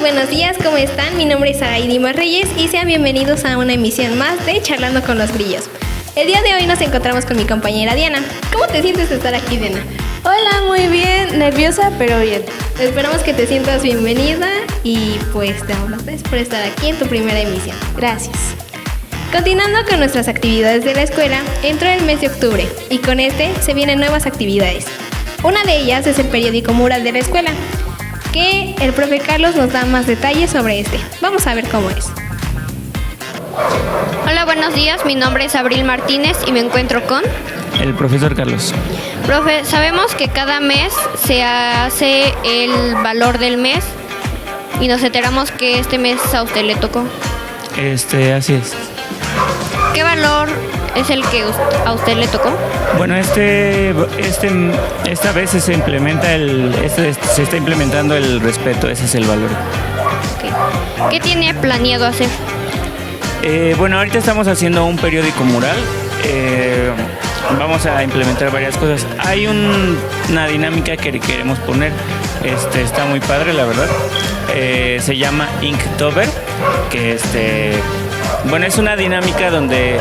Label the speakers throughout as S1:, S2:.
S1: Buenos días, ¿cómo están? Mi nombre es Araidi Reyes y sean bienvenidos a una emisión más de Charlando con los Grillos. El día de hoy nos encontramos con mi compañera Diana. ¿Cómo te sientes de estar aquí, Diana?
S2: Hola, muy bien, nerviosa pero bien.
S1: Esperamos que te sientas bienvenida y pues te damos las gracias por estar aquí en tu primera emisión.
S2: Gracias.
S1: Continuando con nuestras actividades de la escuela, entró el mes de octubre y con este se vienen nuevas actividades. Una de ellas es el periódico mural de la escuela, que el profe Carlos nos da más detalles sobre este. Vamos a ver cómo es.
S3: Hola, buenos días. Mi nombre es Abril Martínez y me encuentro con
S4: el profesor Carlos.
S3: Profe, sabemos que cada mes se hace el valor del mes y nos enteramos que este mes a usted le tocó.
S4: Así es.
S3: ¿Qué valor es el que a usted le tocó?
S4: Bueno, esta vez se está implementando el respeto, ese es el valor.
S3: Okay. ¿Qué tiene planeado hacer?
S4: Bueno, ahorita estamos haciendo un periódico mural. Vamos a implementar varias cosas. Hay una dinámica que queremos poner. Está muy padre, la verdad. Se llama Inktober, que bueno, es una dinámica donde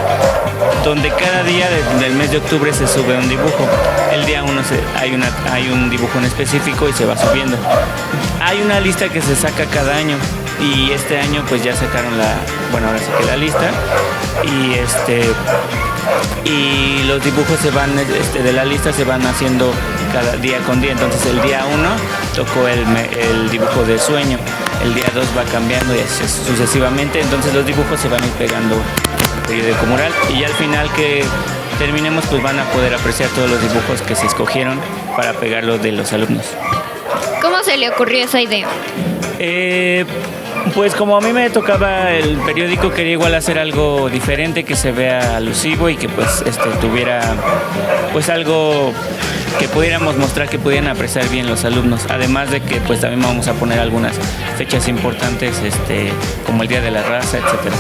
S4: cada día del mes de octubre se sube un dibujo. El día 1 hay un dibujo en específico y se va subiendo. Hay una lista que se saca cada año y este año pues ya sacaron ahora saqué la lista y los dibujos se van de la lista se van haciendo cada día con día. Entonces el día 1 tocó el dibujo de sueño, el día 2 va cambiando y así sucesivamente. Entonces los dibujos se van a ir pegando en el periódico mural y ya al final que terminemos pues van a poder apreciar todos los dibujos que se escogieron para pegarlos de los alumnos.
S3: ¿Cómo se le ocurrió esa idea?
S4: Pues como a mí me tocaba el periódico, quería igual hacer algo diferente, que se vea alusivo y que pues tuviera pues algo que pudiéramos mostrar, que pudieran apreciar bien los alumnos. Además de que pues también vamos a poner algunas fechas importantes, como el Día de la Raza, etcétera.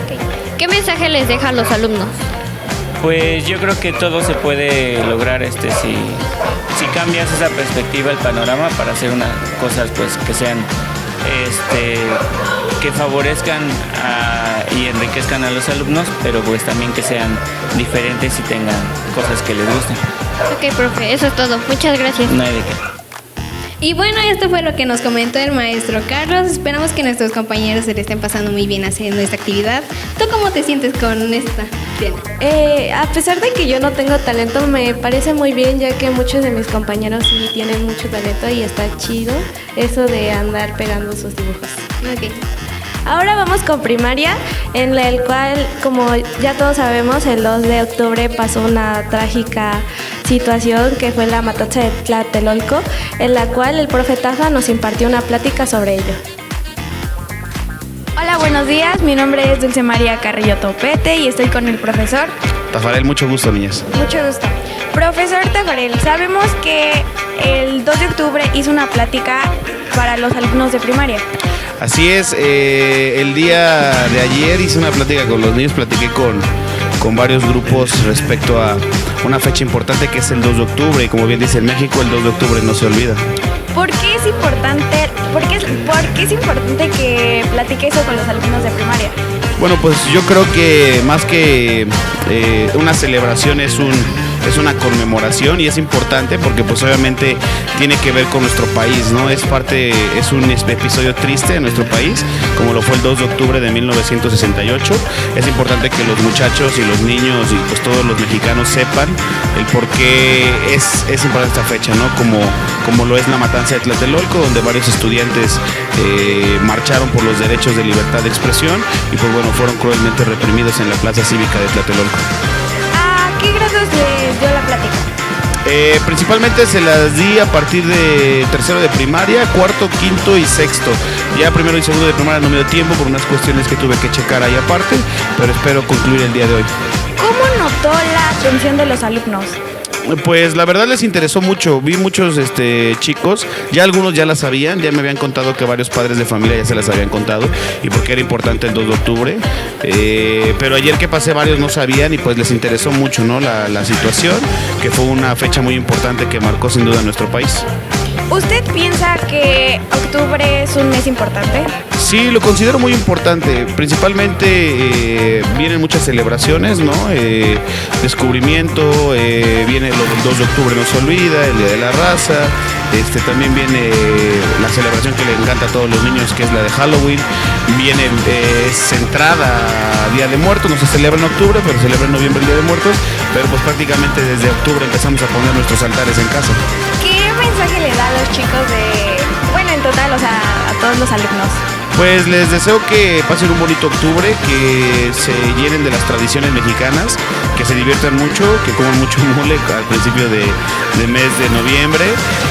S3: Okay. ¿Qué mensaje les deja a los alumnos?
S4: Pues yo creo que todo se puede lograr si cambias esa perspectiva, el panorama, para hacer unas cosas pues que sean que favorezcan y enriquezcan a los alumnos, pero pues también que sean diferentes y tengan cosas que les gusten.
S3: Ok, profe, eso es todo. Muchas gracias.
S4: No hay de qué.
S1: Y bueno, esto fue lo que nos comentó el maestro Carlos. Esperamos que nuestros compañeros se le estén pasando muy bien haciendo esta actividad. ¿Tú cómo te sientes con esta, Diana?
S2: A pesar de que yo no tengo talento, me parece muy bien, ya que muchos de mis compañeros sí tienen mucho talento y está chido eso de andar pegando sus dibujos.
S1: Ok.
S2: Ahora vamos con primaria, en la cual, como ya todos sabemos, el 2 de octubre pasó una trágica situación que fue la matanza de Tlatelolco, en la cual el profe Tafa nos impartió una plática sobre ello.
S5: Hola, buenos días. Mi nombre es Dulce María Carrillo Topete y estoy con el profesor
S6: Tafarel. Mucho gusto, niñas.
S5: Mucho gusto. Profesor Tafarel, sabemos que el 2 de octubre hizo una plática para los alumnos de primaria.
S6: Así es, el día de ayer hice una plática con los niños, platiqué con varios grupos respecto a una fecha importante que es el 2 de octubre y como bien dice en México, el 2 de octubre no se olvida.
S5: ¿Por qué es importante, por qué es importante que platique eso con los alumnos de primaria?
S6: Bueno, pues yo creo que más que una celebración es una conmemoración y es importante porque pues obviamente tiene que ver con nuestro país, ¿no? Es un episodio triste de nuestro país, como lo fue el 2 de octubre de 1968. Es importante que los muchachos y los niños y pues todos los mexicanos sepan el por qué es importante esta fecha, ¿no? Como lo es la matanza de Tlatelolco, donde varios estudiantes marcharon por los derechos de libertad de expresión y pues bueno, fueron cruelmente reprimidos en la plaza cívica de Tlatelolco.
S5: ¿A qué grados les dio la plática?
S6: Principalmente se las di a partir de tercero de primaria, cuarto, quinto y sexto. Ya primero y segundo de primaria no me dio tiempo por unas cuestiones que tuve que checar ahí aparte, pero espero concluir el día de hoy.
S5: ¿Cómo notó la atención de los alumnos?
S6: Pues la verdad les interesó mucho, vi muchos chicos, ya algunos ya las sabían, ya me habían contado que varios padres de familia ya se las habían contado y porque era importante el 2 de octubre, pero ayer que pasé varios no sabían y pues les interesó mucho, ¿no? la situación, que fue una fecha muy importante que marcó sin duda nuestro país.
S5: ¿Usted piensa que octubre es un mes importante?
S6: Sí, lo considero muy importante. Principalmente vienen muchas celebraciones, ¿no? Descubrimiento, viene el 2 de octubre, no se olvida, el Día de la Raza. También viene la celebración que le encanta a todos los niños, que es la de Halloween. Viene centrada a Día de Muertos, no se celebra en octubre, pero se celebra en noviembre el Día de Muertos. Pero pues prácticamente desde octubre empezamos a poner nuestros altares en casa.
S5: ¿Qué mensaje le da a los chicos en total, o sea, a todos los alumnos?
S6: Pues les deseo que pasen un bonito octubre, que se llenen de las tradiciones mexicanas, que se diviertan mucho, que coman mucho mole al principio de mes de noviembre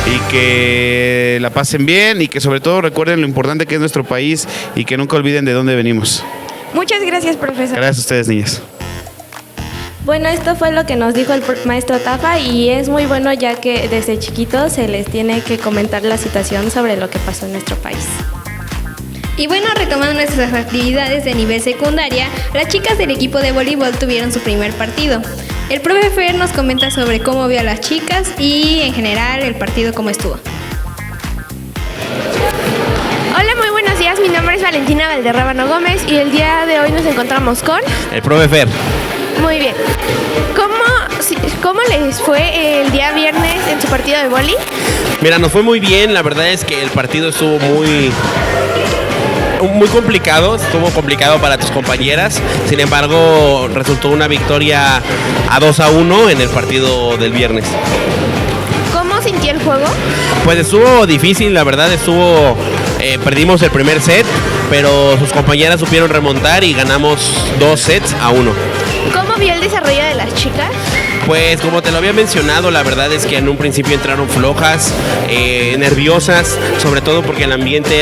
S6: y que la pasen bien y que sobre todo recuerden lo importante que es nuestro país y que nunca olviden de dónde venimos.
S5: Muchas gracias, profesor.
S6: Gracias a ustedes, niñas.
S2: Bueno, esto fue lo que nos dijo el maestro Tafa y es muy bueno ya que desde chiquitos se les tiene que comentar la situación sobre lo que pasó en nuestro país.
S1: Y bueno, retomando nuestras actividades de nivel secundaria, las chicas del equipo de voleibol tuvieron su primer partido. El profe Fer nos comenta sobre cómo vio a las chicas y en general el partido cómo estuvo.
S7: Hola, muy buenos días. Mi nombre es Valentina Valderrábano Gómez y el día de hoy nos encontramos con...
S8: El profe Fer.
S7: Muy bien. ¿Cómo les fue el día viernes en su partido de vóley?
S8: Mira, nos fue muy bien. La verdad es que el partido estuvo muy complicado, estuvo complicado para tus compañeras. Sin embargo, resultó una victoria a 2-1 en el partido del viernes.
S7: ¿Cómo sintió el juego?
S8: Pues estuvo difícil, la verdad perdimos el primer set, pero sus compañeras supieron remontar y ganamos 2-1.
S7: ¿Cómo vio el desarrollo de las chicas?
S8: Pues como te lo había mencionado, la verdad es que en un principio entraron flojas, nerviosas, sobre todo porque el ambiente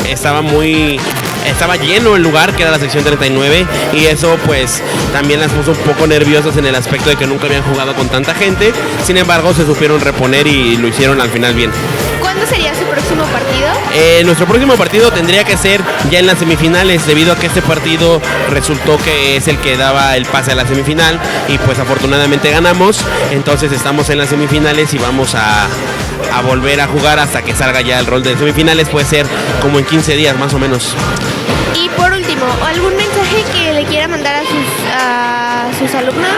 S8: estaba lleno el lugar, que era la sección 39, y eso pues también las puso un poco nerviosas en el aspecto de que nunca habían jugado con tanta gente. Sin embargo, se supieron reponer y lo hicieron al final bien.
S7: ¿Cuándo sería su próximo partido?
S8: Nuestro próximo partido tendría que ser ya en las semifinales, debido a que este partido resultó que es el que daba el pase a la semifinal y pues afortunadamente ganamos. Entonces estamos en las semifinales y vamos a volver a jugar hasta que salga ya el rol de semifinales. Puede ser como en 15 días más o menos.
S7: Y por último, ¿algún mensaje que le quiera mandar a sus alumnos?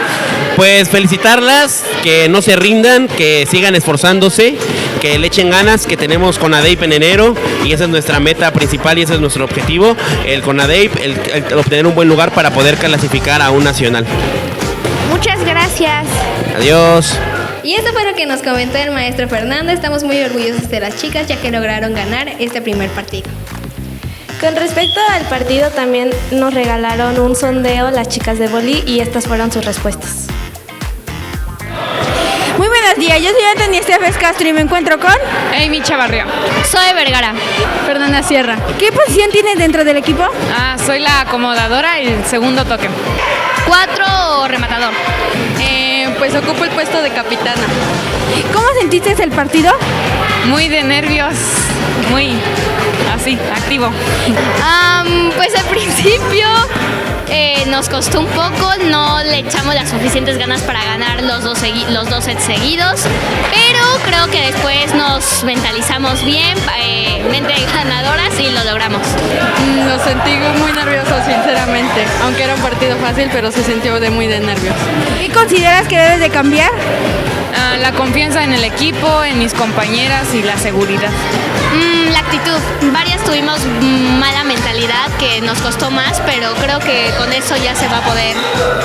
S8: Pues felicitarlas, que no se rindan, que sigan esforzándose, que le echen ganas, que tenemos CONADEIP en enero y esa es nuestra meta principal y ese es nuestro objetivo, el CONADEIP, el obtener un buen lugar para poder clasificar a un nacional.
S7: Muchas gracias.
S8: Adiós.
S1: Y esto fue lo que nos comentó el maestro Fernando. Estamos muy orgullosos de las chicas ya que lograron ganar este primer partido.
S2: Con respecto al partido, también nos regalaron un sondeo las chicas de vóley y estas fueron sus respuestas.
S9: Muy buenos días, yo soy Antonia Estefes Castro y me encuentro con...
S3: Amy Chavarría. Soy Vergara.
S9: Fernanda Sierra. ¿Qué posición tienes dentro del equipo?
S3: Soy la acomodadora y el segundo toque. 4 rematador. Pues ocupo el puesto de capitana.
S9: ¿Cómo sentiste el partido?
S3: Muy de nervios, muy así, activo.
S10: Pues al principio nos costó un poco, no le echamos las suficientes ganas para ganar los dos sets seguidos, pero creo que después nos mentalizamos bien, mente ganadoras y lo logramos.
S3: Lo sentí muy nervioso, sinceramente, aunque era un partido fácil, pero se sintió muy de nervios.
S9: ¿Qué consideras que debes de cambiar?
S3: La confianza en el equipo, en mis compañeras y la seguridad.
S10: La actitud. Varias tuvimos mala mentalidad que nos costó más, pero creo que con eso ya se va a poder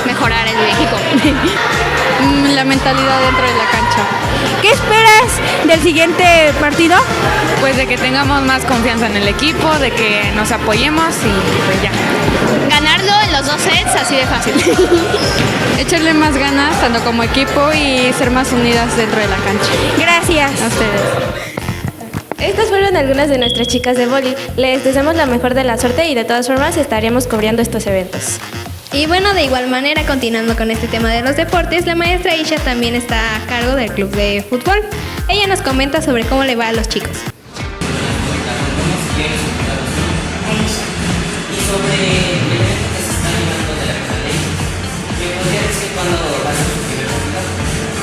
S10: mejorar el equipo.
S3: La mentalidad dentro de la cancha.
S9: ¿Qué esperas del siguiente partido?
S3: Pues de que tengamos más confianza en el equipo, de que nos apoyemos y pues ya.
S10: Ganarlo los 2 sets, así de fácil.
S5: Echarle más ganas, tanto como equipo, y ser más unidas dentro de la cancha.
S9: Gracias.
S5: A ustedes.
S2: Estas fueron algunas de nuestras chicas de vóley. Les deseamos la mejor de la suerte y de todas formas estaremos cubriendo estos eventos.
S1: Y bueno, de igual manera, continuando con este tema de los deportes, la maestra Isha también está a cargo del club de fútbol. Ella nos comenta sobre cómo le va a los chicos.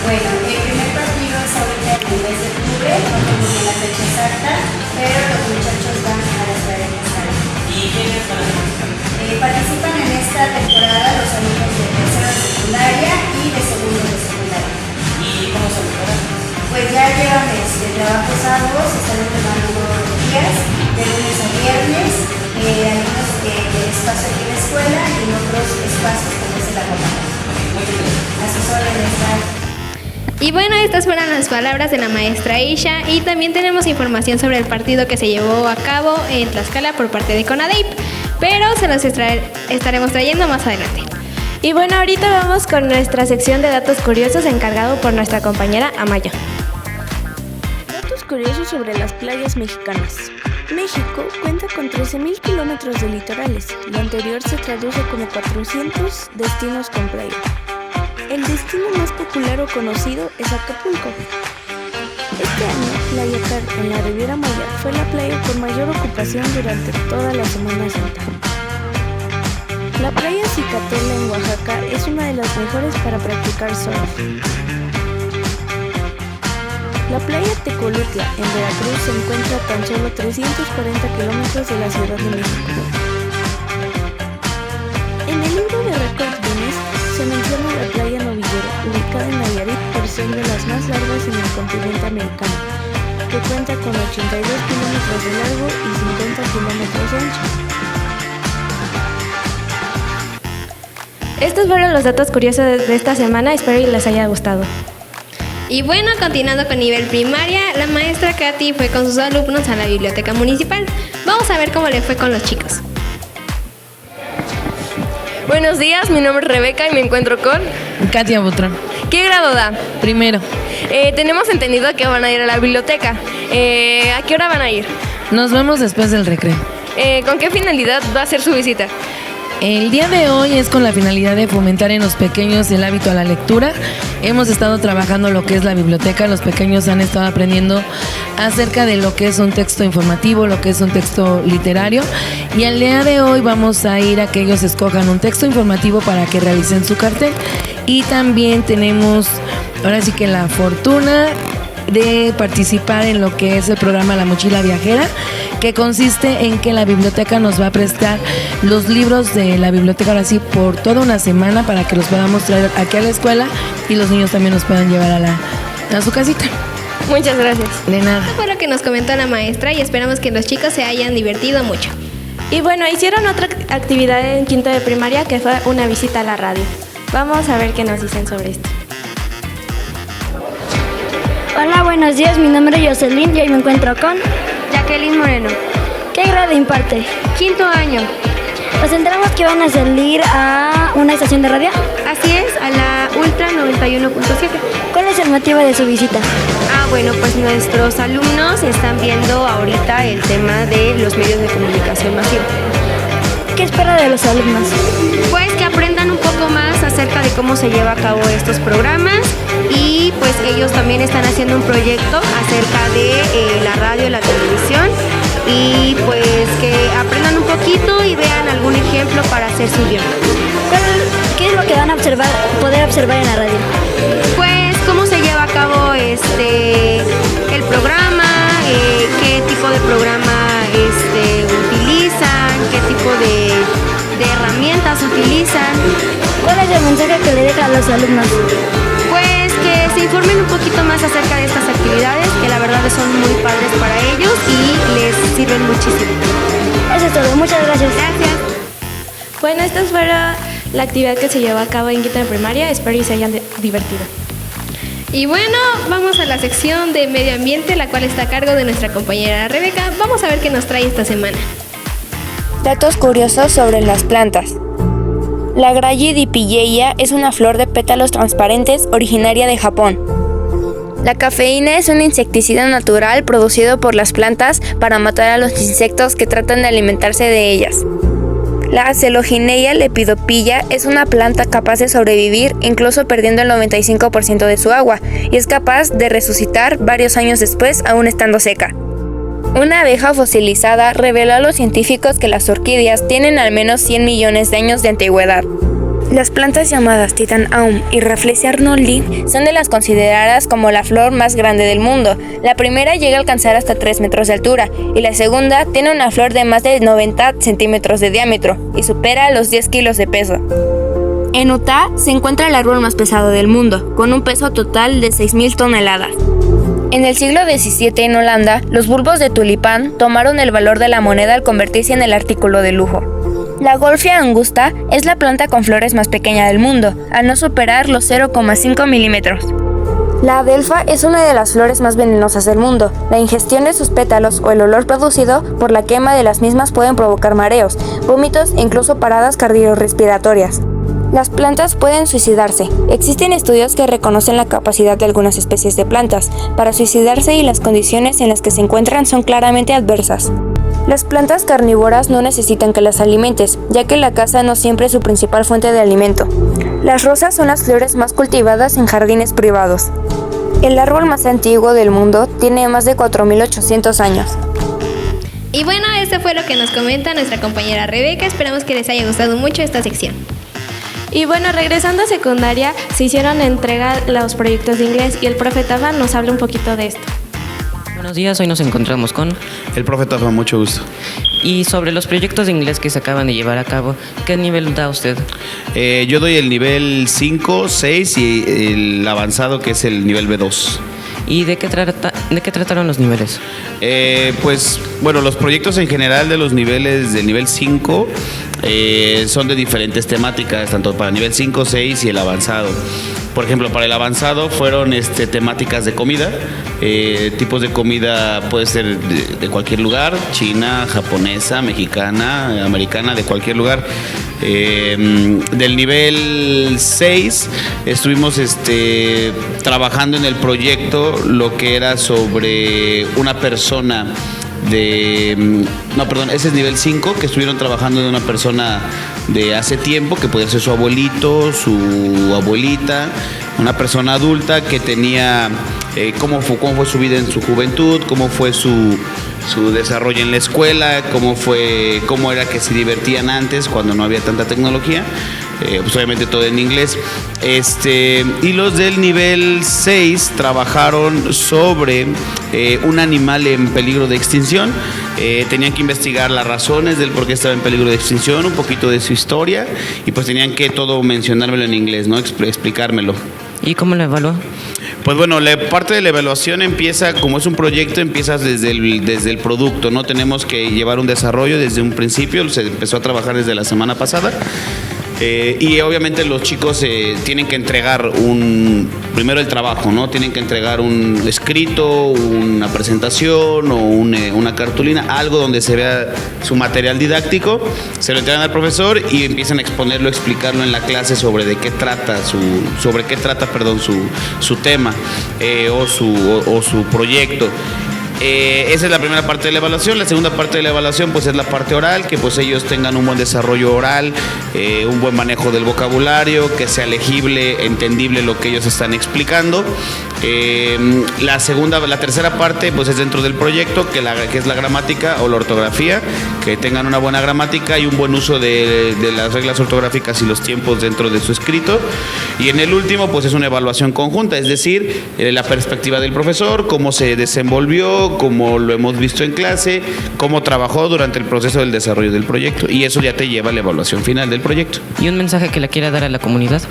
S11: Bueno, el primer partido es ahorita en el mes de octubre, no tengo bien la fecha exacta, pero los muchachos van a la ciudad de Quetzal.
S12: ¿Y quiénes van a participar?
S11: Participan en esta temporada los alumnos de tercero de secundaria y de segundo de secundaria.
S12: ¿Y cómo se preparan?
S11: Pues ya llevan trabajos arduos, están entrenando todos los días, de lunes a viernes, algunos de espacio aquí en la escuela y en otros espacios como es el acompañamiento. A sus órdenes,
S1: Y bueno, estas fueron las palabras de la maestra Isha, y también tenemos información sobre el partido que se llevó a cabo en Tlaxcala por parte de CONADEIP, pero se los estaremos trayendo más adelante.
S2: Y bueno, ahorita vamos con nuestra sección de datos curiosos encargado por nuestra compañera Amaya.
S13: Datos curiosos sobre las playas mexicanas. México cuenta con 13.000 kilómetros de litorales. Lo anterior se traduce como 400 destinos con playa. El destino más popular o conocido es Acapulco. Este año, Playa Car en la Riviera Maya fue la playa con mayor ocupación durante toda la Semana Santa. La playa Cicatela en Oaxaca es una de las mejores para practicar surf. La playa Tecolutla en Veracruz se encuentra a tan solo 340 kilómetros de la Ciudad de México. En el libro de récords Guinness se menciona la playa Novillero, ubicada en Nayarit por ser de las más largas en el continente americano, que cuenta con 82 kilómetros de largo y 50 kilómetros de ancho.
S2: Estos fueron los datos curiosos de esta semana, espero que les haya gustado.
S1: Y bueno, continuando con nivel primaria, la maestra Katy fue con sus alumnos a la biblioteca municipal. Vamos a ver cómo le fue con los chicos.
S14: Buenos días, mi nombre es Rebeca y me encuentro con
S15: Katia Butrón.
S14: ¿Qué grado da?
S15: Primero.
S14: Tenemos entendido que van a ir a la biblioteca. ¿A qué hora van a ir?
S15: Nos vemos después del recreo.
S14: ¿Con qué finalidad va a ser su visita?
S15: El día de hoy es con la finalidad de fomentar en los pequeños el hábito a la lectura. Hemos estado trabajando lo que es la biblioteca. Los pequeños han estado aprendiendo acerca de lo que es un texto informativo, lo que es un texto literario. Y el día de hoy vamos a ir a que ellos escojan un texto informativo para que realicen su cartel. Y también tenemos, ahora sí que la fortuna de participar en lo que es el programa La Mochila Viajera, que consiste en que la biblioteca nos va a prestar los libros de la biblioteca ahora sí por toda una semana para que los podamos traer aquí a la escuela y los niños también los puedan llevar a su casita.
S14: Muchas gracias.
S15: De nada.
S1: Eso fue lo que nos comentó la maestra y esperamos que los chicos se hayan divertido mucho.
S2: Y bueno, hicieron otra actividad en quinto de primaria que fue una visita a la radio. Vamos a ver qué nos dicen sobre esto.
S16: Hola, buenos días, mi nombre es Jocelyn y hoy me encuentro con
S17: Jacqueline Moreno.
S16: ¿Qué grado imparte?
S17: Quinto año.
S16: Nos enteramos que van a salir a una estación de radio.
S17: Así es, a la Ultra 91.7.
S16: ¿Cuál es el motivo de su visita?
S17: Bueno, pues nuestros alumnos están viendo ahorita el tema de los medios de comunicación masiva.
S16: ¿Qué espera de los alumnos?
S17: Pues que aprendan un poco más acerca de cómo se lleva a cabo estos programas y pues ellos también están haciendo un proyecto acerca de la radio y la televisión y pues que aprendan un poquito y vean algún ejemplo para hacer su guión.
S16: ¿Qué es lo que van a poder observar en la radio?
S17: Pues cómo se lleva a cabo el programa, qué tipo de programa utilizan, qué tipo de herramientas utilizan.
S16: ¿Cuál es el mensaje que le dejan a los alumnos?
S17: Pues que se informen un poquito más acerca de estas actividades, que la verdad son muy padres para ellos y les sirven muchísimo.
S16: Eso es todo, muchas gracias.
S17: Gracias.
S2: Bueno, esta fue la actividad que se llevó a cabo en quinta de primaria, espero y se hayan divertido.
S1: Y bueno, vamos a la sección de medio ambiente, la cual está a cargo de nuestra compañera Rebeca. Vamos a ver qué nos trae esta semana.
S18: Datos curiosos sobre las plantas.
S13: La Grallidipilleia es una flor de pétalos transparentes originaria de Japón. La cafeína es un insecticida natural producido por las plantas para matar a los insectos que tratan de alimentarse de ellas. La Celogineia lepidopilla es una planta capaz de sobrevivir incluso perdiendo el 95% de su agua y es capaz de resucitar varios años después aún estando seca. Una abeja fosilizada reveló a los científicos que las orquídeas tienen al menos 100 millones de años de antigüedad. Las plantas llamadas Titanaum y Rafflesia arnoldi son de las consideradas como la flor más grande del mundo. La primera llega a alcanzar hasta 3 metros de altura y la segunda tiene una flor de más de 90 centímetros de diámetro y supera los 10 kilos de peso. En Utah se encuentra el árbol más pesado del mundo, con un peso total de 6.000 toneladas. En el siglo XVII en Holanda, los bulbos de tulipán tomaron el valor de la moneda al convertirse en el artículo de lujo. La Golfia angusta es la planta con flores más pequeña del mundo, al no superar los 0,5 milímetros. La adelfa es una de las flores más venenosas del mundo. La ingestión de sus pétalos o el olor producido por la quema de las mismas pueden provocar mareos, vómitos e incluso paradas cardiorrespiratorias. Las plantas pueden suicidarse. Existen estudios que reconocen la capacidad de algunas especies de plantas para suicidarse y las condiciones en las que se encuentran son claramente adversas. Las plantas carnívoras no necesitan que las alimentes, ya que la caza no siempre es su principal fuente de alimento. Las rosas son las flores más cultivadas en jardines privados. El árbol más antiguo del mundo tiene más de 4.800 años.
S1: Y bueno, esto fue lo que nos comenta nuestra compañera Rebeca. Esperamos que les haya gustado mucho esta sección.
S2: Y bueno, regresando a secundaria, se hicieron entrega los proyectos de inglés y el profe Tafa nos habla un poquito de esto.
S18: Buenos días, hoy nos encontramos con...
S6: El profe Tafa, mucho gusto.
S18: Y sobre los proyectos de inglés que se acaban de llevar a cabo, ¿qué nivel da usted?
S6: Yo doy el nivel 5, 6 y el avanzado que es el nivel B2.
S18: ¿Y de qué trataron los niveles?
S6: Pues, bueno, los proyectos en general de los niveles del nivel 5 son de diferentes temáticas, tanto para el nivel 5, 6 y el avanzado. Por ejemplo, para el avanzado fueron temáticas de comida, tipos de comida puede ser de cualquier lugar, china, japonesa, mexicana, americana, de cualquier lugar. Del nivel 6 estuvimos trabajando en el proyecto lo que era sobre una persona ese es nivel 5, que estuvieron trabajando de una persona de hace tiempo, que podía ser su abuelito, su abuelita, una persona adulta que tenía cómo fue su vida en su juventud, cómo fue su desarrollo en la escuela, cómo era que se divertían antes cuando no había tanta tecnología. Pues obviamente todo en inglés. Y los del nivel 6 trabajaron sobre un animal en peligro de extinción. Tenían que investigar las razones del por qué estaba en peligro de extinción, un poquito de su historia, y pues tenían que todo mencionármelo en inglés, ¿no? Explicármelo.
S18: ¿Y cómo lo evaluó?
S6: Pues bueno, la parte de la evaluación empieza, como es un proyecto, empiezas desde el producto, ¿no? Tenemos que llevar un desarrollo desde un principio, se empezó a trabajar desde la semana pasada. Y obviamente los chicos tienen que entregar primero el trabajo, ¿no? Tienen que entregar un escrito, una presentación o una cartulina, algo donde se vea su material didáctico, se lo entregan al profesor y empiezan a exponerlo, explicarlo en la clase sobre qué trata su tema o su proyecto. Esa es la primera parte de la evaluación. La segunda parte de la evaluación pues es la parte oral, que pues ellos tengan un buen desarrollo oral, un buen manejo del vocabulario, que sea legible, entendible lo que ellos están explicando. La tercera parte pues es dentro del proyecto, que es la gramática o la ortografía, que tengan una buena gramática y un buen uso de las reglas ortográficas y los tiempos dentro de su escrito. Y en el último pues es una evaluación conjunta, es decir, la perspectiva del profesor, cómo se desenvolvió, cómo lo hemos visto en clase, cómo trabajó durante el proceso del desarrollo del proyecto, y eso ya te lleva a la evaluación final del proyecto.
S18: ¿Y un mensaje que le quiera dar a la comunidad?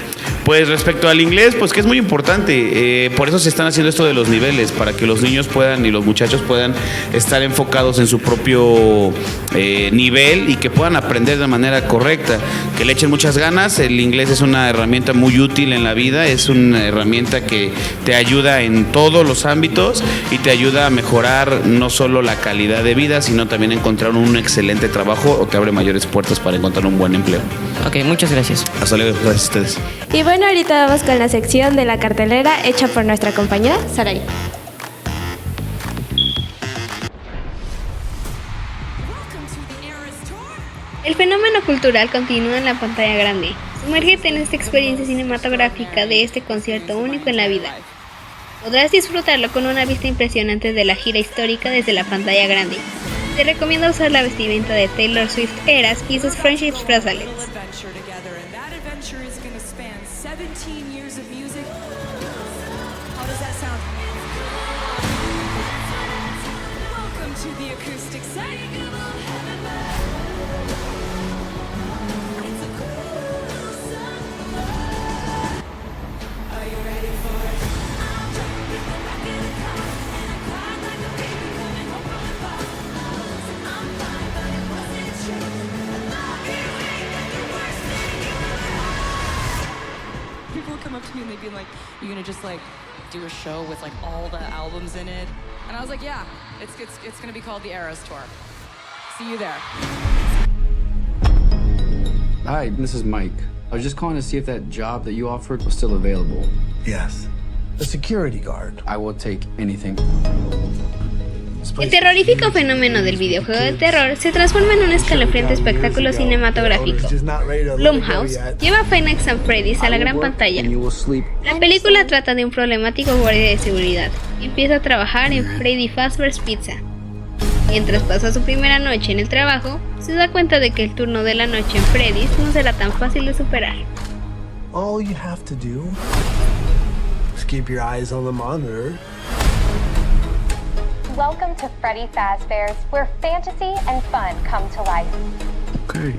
S6: Pues respecto al inglés, pues que es muy importante, por eso se están haciendo esto de los niveles, para que los niños puedan y los muchachos puedan estar enfocados en su propio nivel y que puedan aprender de manera correcta, que le echen muchas ganas. El inglés es una herramienta muy útil en la vida, es una herramienta que te ayuda en todos los ámbitos y te ayuda a mejorar no solo la calidad de vida, sino también encontrar un excelente trabajo, o te abre mayores puertas para encontrar un buen empleo.
S18: Ok, muchas gracias.
S6: Hasta luego, gracias a ustedes.
S2: Y bueno, ahorita vamos con la sección de la cartelera hecha por nuestra compañera Saray.
S1: El fenómeno cultural continúa en la pantalla grande. Sumérgete en esta experiencia cinematográfica de este concierto único en la vida. Podrás disfrutarlo con una vista impresionante de la gira histórica desde la pantalla grande. Te recomiendo usar la vestimenta de Taylor Swift Eras y sus Friendships Bracelets.
S19: Come up to me and they'd be like, "You gonna just like do a show with like all the albums in it?" And I was like, "Yeah, it's gonna be called the Eras Tour. See you there."
S20: Hi, this is Mike. I was just calling to see if that job that you offered was still available.
S21: Yes. A security guard.
S20: I will take anything.
S1: El terrorífico fenómeno del videojuego de terror se transforma en un escalofriante espectáculo cinematográfico. Blumhouse lleva a Five Nights at Freddy's a la gran pantalla. La película trata de un problemático guardia de seguridad que empieza a trabajar en Freddy Fazbear's Pizza. Mientras pasa su primera noche en el trabajo, se da cuenta de que el turno de la noche en Freddy's no será tan fácil de superar.
S21: All you have to do is keep your eyes on the monitor.
S22: Welcome to Freddy Fazbear's, where fantasy and fun come to life.
S20: Okay.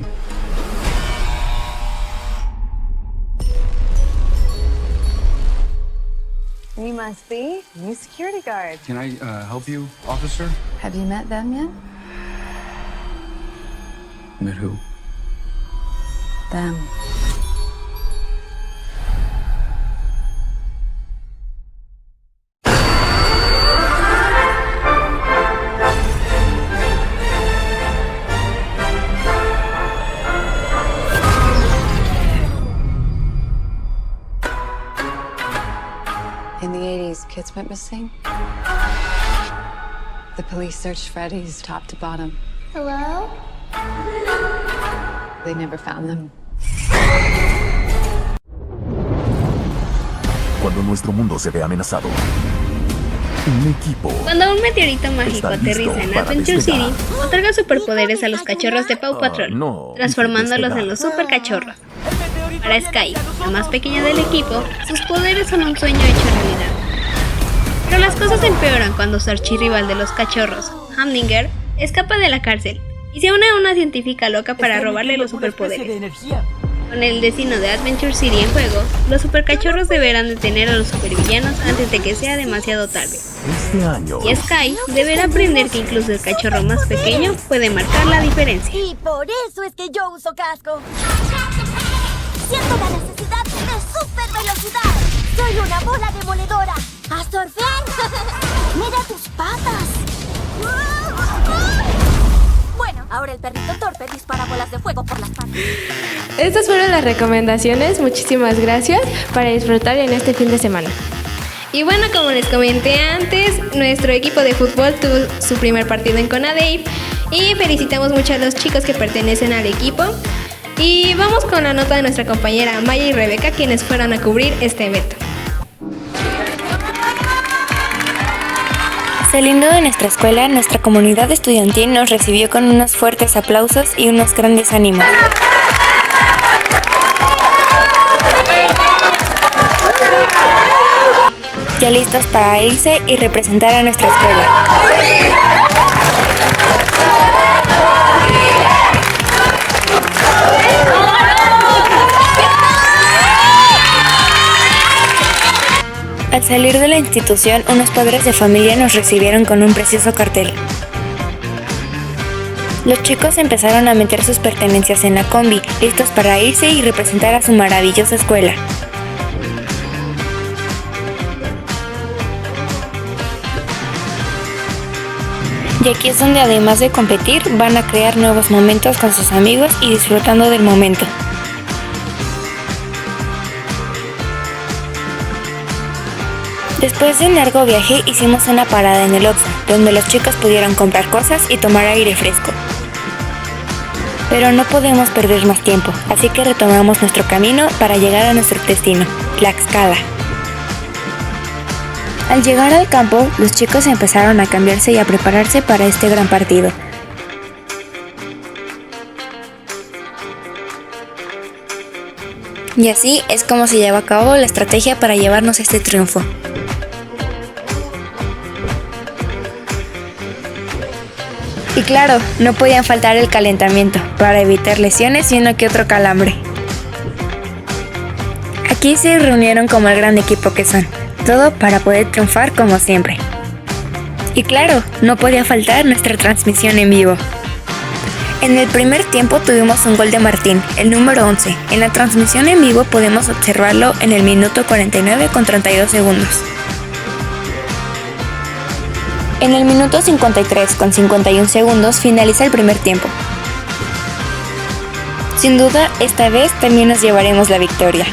S23: You must be new security guard.
S20: Can I help you, officer?
S23: Have you met them yet?
S20: Met who?
S23: Them. In the 80s, kids went missing. The police searched Freddy's top to bottom.
S22: Hello?
S23: They never found them.
S24: Cuando nuestro mundo se ve amenazado, un equipo
S1: Cuando un meteorito mágico
S24: está
S1: aterriza
S24: listo
S1: en
S24: para
S1: Adventure
S24: despegar.
S1: City, otorga superpoderes a los cachorros de Paw Patrol,
S24: no,
S1: transformándolos
S24: despegar.
S1: en los super cachorros. Para Sky, la más pequeña del equipo, sus poderes son un sueño hecho realidad. Pero las cosas empeoran cuando su archirrival de los cachorros, Hamdinger, escapa de la cárcel y se une a una científica loca para robarle los superpoderes. Con el destino de Adventure City en juego, los supercachorros deberán detener a los supervillanos antes de que sea demasiado tarde.
S24: Este año,
S1: Y Sky deberá aprender que incluso el cachorro más pequeño puede marcar la diferencia.
S25: Y por eso es que yo uso casco. Siento la necesidad de super velocidad. Soy una bola demoledora. ¡A surfear! ¡Mira tus patas! Bueno, ahora el perrito torpe dispara bolas de fuego por las patas.
S2: Estas fueron las recomendaciones. Muchísimas gracias para disfrutar en este fin de semana.
S1: Y bueno, como les comenté antes, nuestro equipo de fútbol tuvo su primer partido en CONADEIP y felicitamos mucho a los chicos que pertenecen al equipo. Y vamos con la nota de nuestra compañera Maya y Rebeca, quienes fueron a cubrir este evento.
S26: Saliendo de nuestra escuela, nuestra comunidad estudiantil nos recibió con unos fuertes aplausos y unos grandes ánimos. Ya listos para irse y representar a nuestra escuela. Al salir de la institución, unos padres de familia nos recibieron con un precioso cartel. Los chicos empezaron a meter sus pertenencias en la combi, listos para irse y representar a su maravillosa escuela. Y aquí es donde, además de competir, van a crear nuevos momentos con sus amigos y disfrutando del momento. Después de un largo viaje hicimos una parada en el Oxxo, donde los chicos pudieron comprar cosas y tomar aire fresco. Pero no podemos perder más tiempo, así que retomamos nuestro camino para llegar a nuestro destino, Tlaxcala. Al llegar al campo, los chicos empezaron a cambiarse y a prepararse para este gran partido. Y así es como se lleva a cabo la estrategia para llevarnos este triunfo. Y claro, no podían faltar el calentamiento, para evitar lesiones y uno que otro calambre. Aquí se reunieron como el gran equipo que son, todo para poder triunfar como siempre. Y claro, no podía faltar nuestra transmisión en vivo. En el primer tiempo tuvimos un gol de Martín, el número 11. En la transmisión en vivo podemos observarlo en el minuto 49 con 32 segundos. En el minuto 53 con 51 segundos finaliza el primer tiempo. Sin duda, esta vez también nos llevaremos la victoria.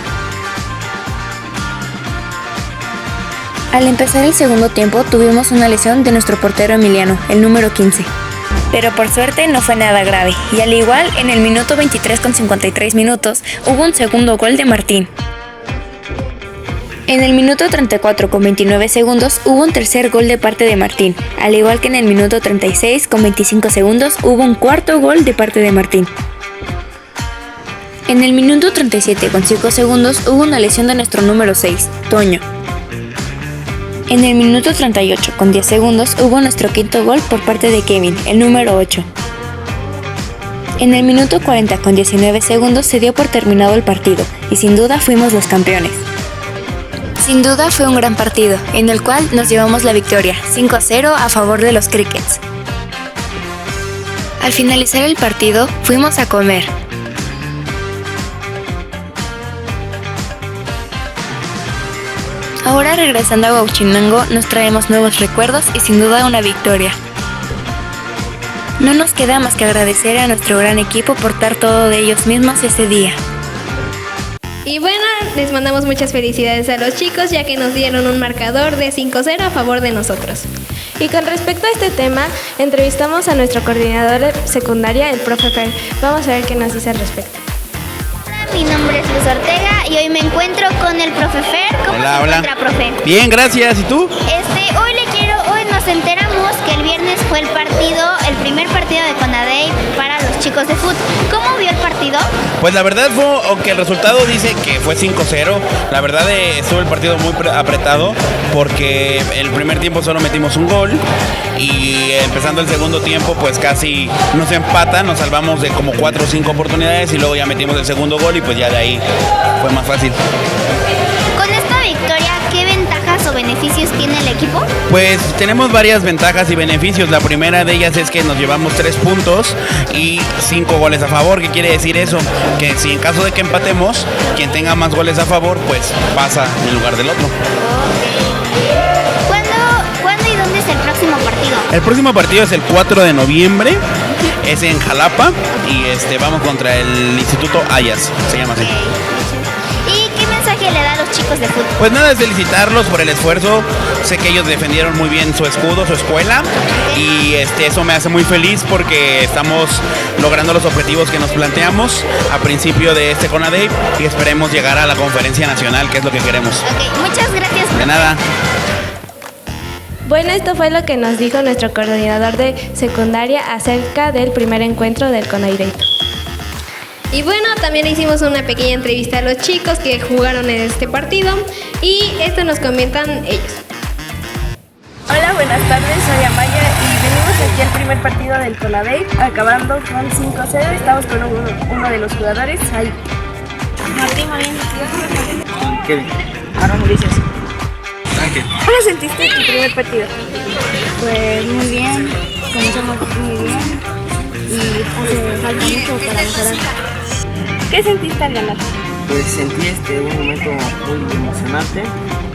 S26: Al empezar el segundo tiempo tuvimos una lesión de nuestro portero Emiliano, el número 15. Pero por suerte no fue nada grave, y al igual en el minuto 23 con 53 minutos hubo un segundo gol de Martín. En el minuto 34 con 29 segundos hubo un tercer gol de parte de Martín, al igual que en el minuto 36 con 25 segundos hubo un cuarto gol de parte de Martín. En el minuto 37 con 5 segundos hubo una lesión de nuestro número 6, Toño. En el minuto 38 con 10 segundos hubo nuestro quinto gol por parte de Kevin, el número 8. En el minuto 40 con 19 segundos se dio por terminado el partido y sin duda fuimos los campeones. Sin duda fue un gran partido, en el cual nos llevamos la victoria, 5-0 a favor de los Crickets. Al finalizar el partido, fuimos a comer. Ahora regresando a Huachinango, nos traemos nuevos recuerdos y sin duda una victoria. No nos queda más que agradecer a nuestro gran equipo por dar todo de ellos mismos ese día.
S1: Y bueno, les mandamos muchas felicidades a los chicos ya que nos dieron un marcador de 5-0 a favor de nosotros.
S2: Y con respecto a este tema, entrevistamos a nuestro coordinador de secundaria, el profe Fer. Vamos a ver qué nos dice al respecto.
S3: Hola, mi nombre es Luz Ortega y hoy me encuentro con el profe Fer. ¿Cómo se encuentra, profe?
S6: Bien, gracias. ¿Y tú?
S3: Hoy nos enteramos que el viernes fue el primer partido de CONADEI para los chicos de fútbol. ¿Cómo vio el partido?
S6: Pues la verdad fue, aunque el resultado dice que fue 5-0, la verdad estuvo el partido muy apretado porque el primer tiempo solo metimos un gol y empezando el segundo tiempo pues casi nos empatan, nos salvamos de como 4 o 5 oportunidades y luego ya metimos el segundo gol y pues ya de ahí fue más fácil.
S3: Con esta victoria, ¿qué ventajas o beneficios tiene el equipo?
S6: Pues tenemos varias ventajas y beneficios. La primera de ellas es que nos llevamos 3 puntos y 5 goles a favor. ¿Qué quiere decir eso? Que si en caso de que empatemos, quien tenga más goles a favor, pues pasa en lugar del otro.
S3: ¿Cuándo y dónde es el próximo partido?
S6: El próximo partido es el 4 de noviembre. Es en Jalapa y vamos contra el Instituto Ayas, se llama así.
S3: ¿Y qué mensaje le da a los chicos de fútbol?
S6: Pues nada, es felicitarlos por el esfuerzo. Sé que ellos defendieron muy bien su escudo, su escuela y eso me hace muy feliz porque estamos logrando los objetivos que nos planteamos a principio de este CONADEI y esperemos llegar a la conferencia nacional, que es lo que queremos.
S3: Ok, muchas gracias.
S6: De nada.
S2: Bueno, esto fue lo que nos dijo nuestro coordinador de secundaria acerca del primer encuentro del CONADEI.
S1: Y bueno, también hicimos una pequeña entrevista a los chicos que jugaron en este partido y esto nos comentan ellos.
S4: Hola, buenas tardes, soy Amaya y venimos aquí al primer partido del CONADEI, acabando con 5-0, estamos con uno de los jugadores, ahí. Martín,
S7: Kevin. Aaron Ulises. Ángel.
S4: ¿Cómo sentiste tu primer partido?
S8: Pues muy bien, comenzamos muy bien y hace falta mucho para mejorar.
S4: ¿Qué sentiste al ganar?
S7: Pues sentí un momento muy emocionante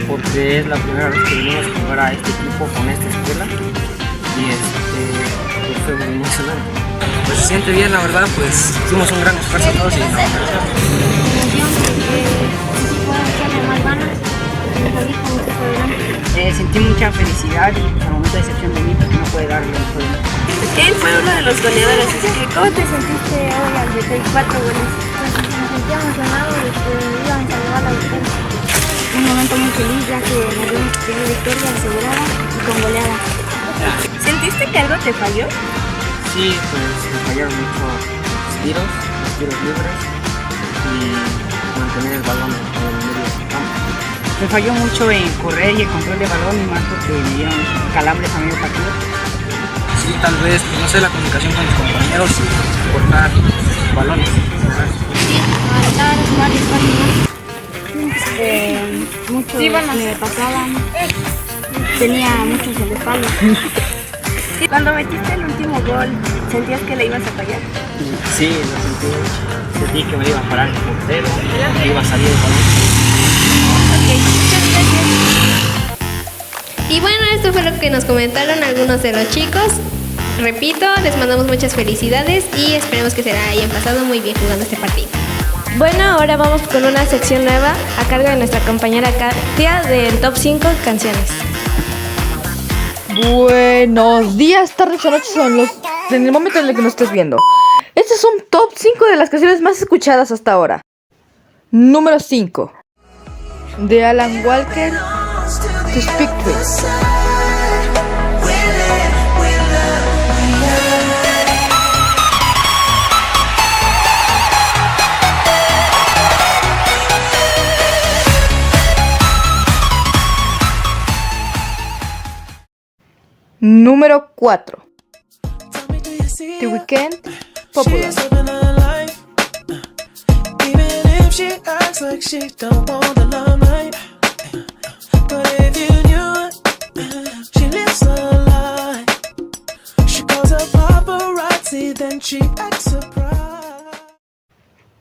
S7: porque es la primera vez que venimos a jugar a este equipo con esta escuela y pues fue muy emocionante. Pues se siente bien, la verdad, pues hicimos un gran esfuerzo todos y la verdad.
S8: Sentí mucha felicidad y al momento de decepción de mí porque no puede darle el juego.
S4: Él fue uno de los goleadores, así que ¿cómo te sentiste hoy al meter 4 goles?
S8: Me sentí emocionado de que iban a salvar la victoria. Un momento muy feliz ya que nos dimos primera victoria asegurada y con goleada.
S4: ¿Sentiste que algo te falló?
S7: Sí, pues me fallaron mucho los tiros libres y mantener el balón en el medio del campo.
S8: Me falló mucho en correr y el control de balón y más porque me dieron calambres a medio partido.
S7: Sí, tal vez, pues, no sé, la comunicación con mis compañeros y cortar balones.
S8: Muchos me pasaban, tenía muchos en la espalda.
S4: Cuando metiste el último gol, ¿sentías que le ibas a fallar?
S7: Sí, lo sentí. Sentí que me iba a parar el portero, que iba a salir el balón.
S4: Ok, muchas gracias.
S1: Y bueno, esto fue lo que nos comentaron algunos de los chicos. Repito, les mandamos muchas felicidades y esperemos que se la hayan pasado muy bien jugando este partido.
S2: Bueno, ahora vamos con una sección nueva a cargo de nuestra compañera Katia del Top 5 Canciones.
S5: Buenos días, tardes o noches en el momento en el que nos estés viendo. Este es un Top 5 de las canciones más escuchadas hasta ahora. Número 5. De Alan Walker, To Speak Truth. Número 4. The Weeknd, Popular.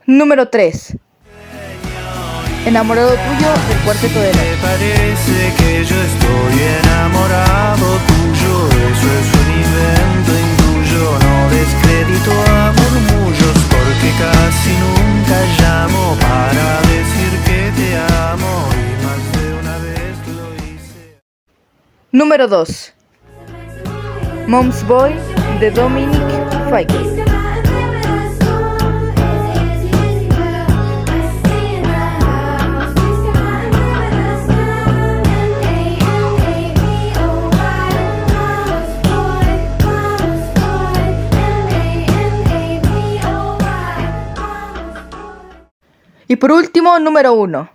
S5: Número 3. Enamorado tuyo, del Cuarteto de Nos.
S9: Me parece que yo estoy enamorado tuyo, eso es un invento intuyo, no des crédito a murmullos, porque casi nunca llamo para decir que te amo, y más de una vez lo hice.
S5: Número 2. Mom's Boy, de Dominic Fike. Y por último, número 1.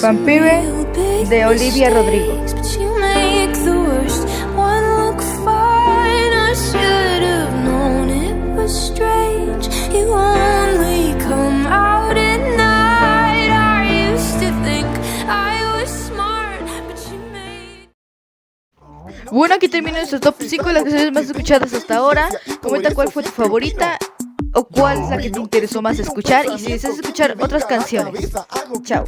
S5: Vampire, de Olivia Rodrigo. Bueno, aquí termina nuestro top 5 de las canciones más escuchadas hasta ahora. Comenta cuál fue tu favorita o cuál es la que te interesó más escuchar y si deseas escuchar otras canciones. Chao.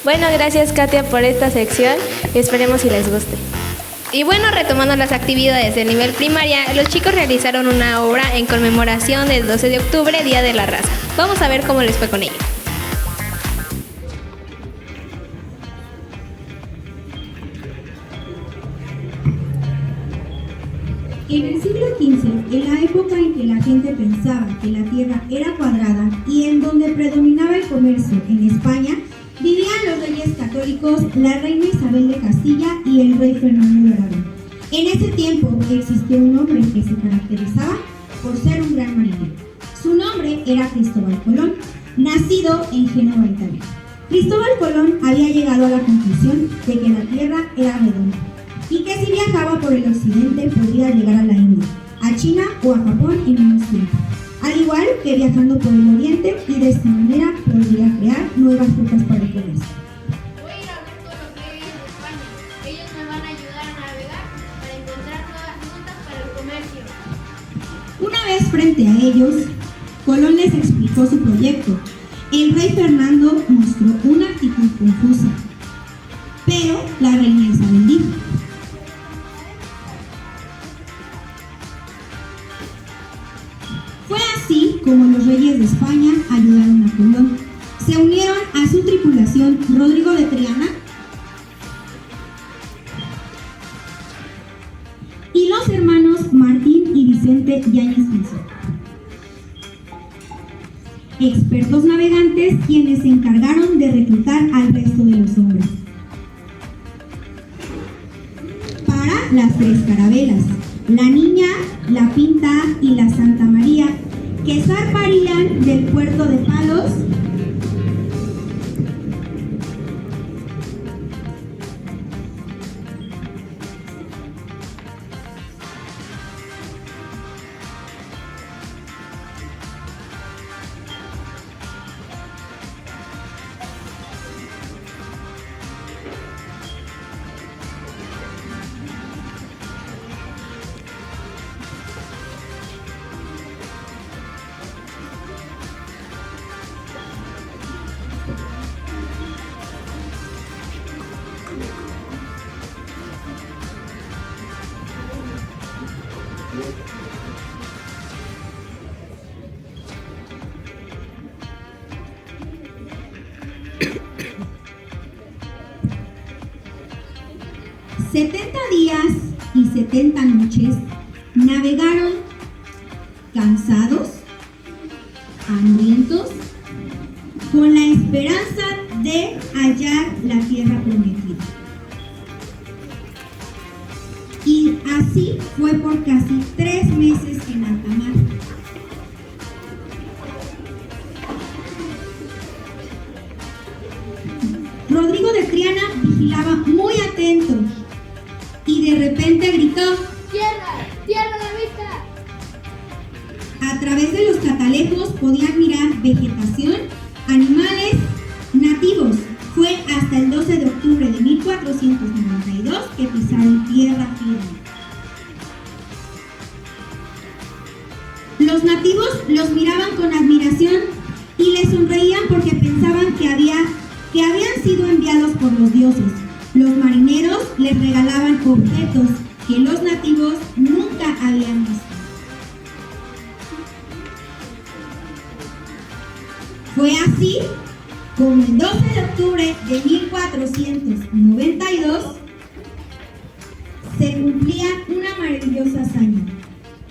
S2: Bueno, gracias Katia por esta sección y esperemos si les guste.
S1: Y bueno, retomando las actividades del nivel primaria, los chicos realizaron una obra en conmemoración del 12 de octubre, Día de la Raza. Vamos a ver cómo les fue con ello.
S10: En el siglo XV, en la época en que la gente pensaba que la tierra era cuadrada y en donde predominaba el comercio en España, vivían los reyes católicos, la reina Isabel de Castilla y el rey Fernando de Aragón. En ese tiempo existió un hombre que se caracterizaba por ser un gran marinero. Su nombre era Cristóbal Colón, nacido en Génova, Italia. Cristóbal Colón había llegado a la conclusión de que la tierra era redonda y que si viajaba por el occidente podría llegar a la India, a China o a Japón en menos tiempo, al igual que viajando por el oriente, y de esta manera podría crear nuevas rutas para el comercio.
S11: Voy a ir a ver todos los reyes de España. Ellos me van a ayudar a navegar para encontrar nuevas rutas para el comercio.
S10: Una vez frente a ellos, Colón les explicó su proyecto. El rey Fernando mostró una actitud confusa, pero la reina Isabel dijo: fue así como los reyes de España ayudaron a Colón. Se unieron a su tripulación son Rodrigo de Triana y los hermanos Martín y Vicente Yáñez Pinzón. Expertos navegantes quienes se encargaron de reclutar al resto de los hombres para las 3 carabelas, la Niña, la Pinta y la Santa María, que zarparían del puerto de Palos días y 70 noches navegaron cansados, hambrientos, con la esperanza de hallar la tierra prometida. Y así fue por casi 3 meses en alta mar. Rodrigo de Triana vigilaba muy atento y de repente gritó:
S11: ¡Tierra! ¡Tierra a la vista!
S10: A través de los catalejos podían mirar vegetación, animales, nativos. Fue hasta el 12 de octubre de 1492 que pisaron tierra firme. Los nativos los miraban con admiración y les sonreían porque pensaban que habían sido enviados por los dioses. Los marineros les regalaban objetos que los nativos nunca habían visto. Fue así como el 12 de octubre de 1492 se cumplía una maravillosa hazaña,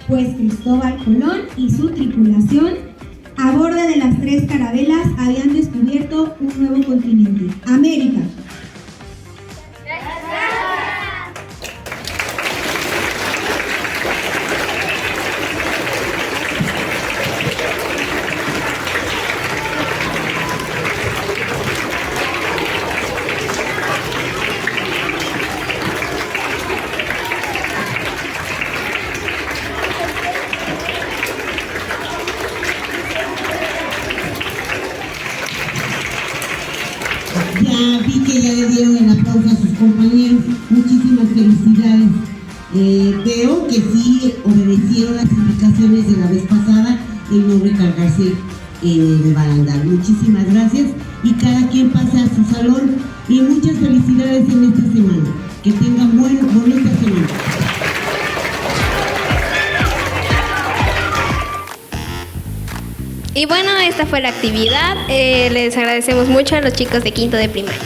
S10: pues Cristóbal Colón y su tripulación a bordo de las 3 carabelas habían descubierto un nuevo continente, América.
S12: Ya vi que ya le dieron el aplauso a sus compañeros. Muchísimas felicidades. Veo que sí obedecieron las indicaciones de la vez pasada en no recargarse en el barandal. Muchísimas gracias y cada quien pase a su salón y muchas felicidades en esta semana. Que tengan bonita semana.
S1: Y bueno, esta fue la actividad. Les agradecemos mucho a los chicos de quinto de primaria.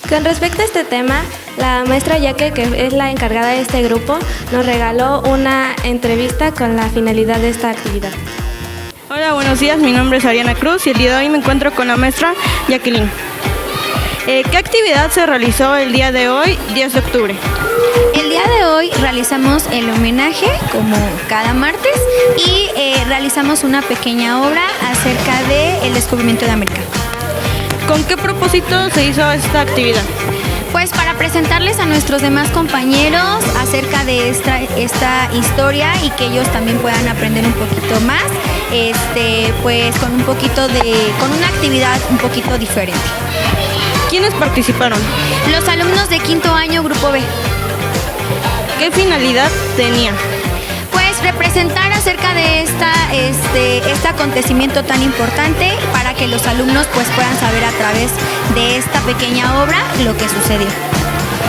S2: Con respecto a este tema, la maestra Yaque, que es la encargada de este grupo, nos regaló una entrevista con la finalidad de esta actividad.
S13: Hola, buenos días. Mi nombre es Ariana Cruz y el día de hoy me encuentro con la maestra Jacqueline. ¿Qué actividad se realizó el día de hoy, 10 de octubre?
S14: El día de hoy realizamos el homenaje, como cada martes, y realizamos una pequeña obra acerca del descubrimiento de América.
S13: ¿Con qué propósito se hizo esta actividad?
S14: Pues para presentarles a nuestros demás compañeros acerca de esta historia y que ellos también puedan aprender un poquito más, pues con una actividad un poquito diferente.
S13: ¿Quiénes participaron?
S14: Los alumnos de quinto año, Grupo B.
S13: ¿Qué finalidad tenía?
S14: Pues representar acerca de este acontecimiento tan importante para que los alumnos pues puedan saber a través de esta pequeña obra lo que sucedió.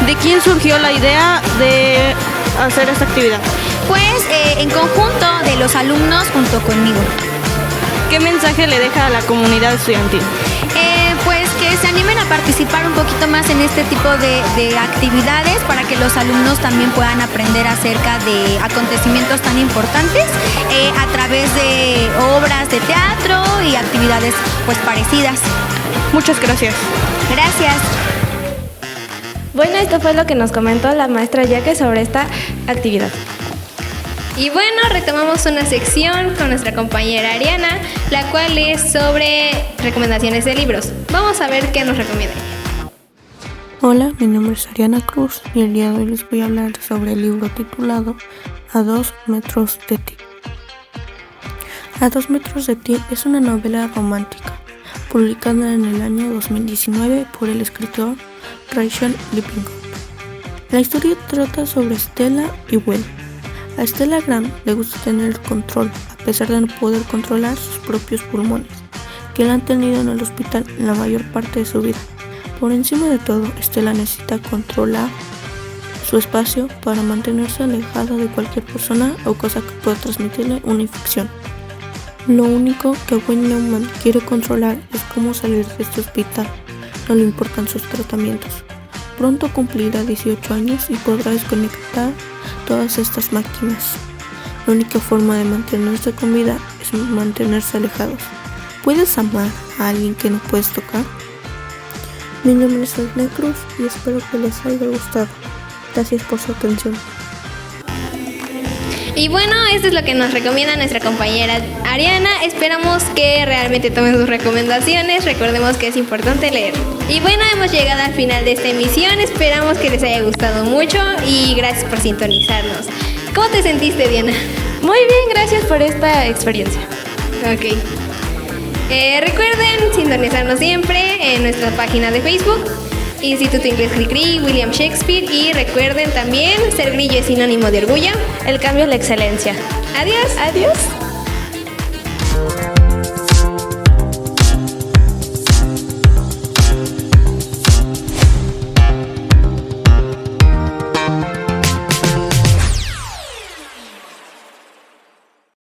S13: ¿De quién surgió la idea de hacer esta actividad?
S14: Pues en conjunto de los alumnos junto conmigo.
S13: ¿Qué mensaje le deja a la comunidad estudiantil?
S14: Pues que que se animen a participar un poquito más en este tipo de actividades para que los alumnos también puedan aprender acerca de acontecimientos tan importantes a través de obras de teatro y actividades pues parecidas.
S13: Muchas gracias.
S14: Gracias.
S2: Bueno, esto fue lo que nos comentó la maestra Yaque sobre esta actividad.
S1: Y bueno, retomamos una sección con nuestra compañera Ariana, la cual es sobre recomendaciones de libros. Vamos a ver qué nos recomienda.
S15: Hola, mi nombre es Ariana Cruz y el día de hoy les voy a hablar sobre el libro titulado A 2 metros de ti. A 2 metros de ti es una novela romántica, publicada en el año 2019 por el escritor Rachel Lippincott. La historia trata sobre Stella y Will. A Stella Grant le gusta tener el control, a pesar de no poder controlar sus propios pulmones, que la han tenido en el hospital la mayor parte de su vida. Por encima de todo, Stella necesita controlar su espacio para mantenerse alejada de cualquier persona o cosa que pueda transmitirle una infección. Lo único que Will Newman quiere controlar es cómo salir de este hospital, no le importan sus tratamientos. Pronto cumplirá 18 años y podrá desconectar todas estas máquinas. La única forma de mantenerse con vida es mantenerse alejados. ¿Puedes amar a alguien que no puedes tocar? Mi nombre es Ariana Cruz y espero que les haya gustado. Gracias por su atención.
S1: Y bueno, esto es lo que nos recomienda nuestra compañera Ariana. Esperamos que realmente tomen sus recomendaciones. Recordemos que es importante leer. Y bueno, hemos llegado al final de esta emisión. Esperamos que les haya gustado mucho y gracias por sintonizarnos. ¿Cómo te sentiste, Diana?
S2: Muy bien, gracias por esta experiencia.
S1: Ok. Recuerden sintonizarnos siempre en nuestra página de Facebook, Instituto Inglés Cricri, William Shakespeare, y recuerden también, ser grillo es sinónimo de orgullo.
S2: El cambio es la excelencia.
S1: Adiós.
S2: Adiós.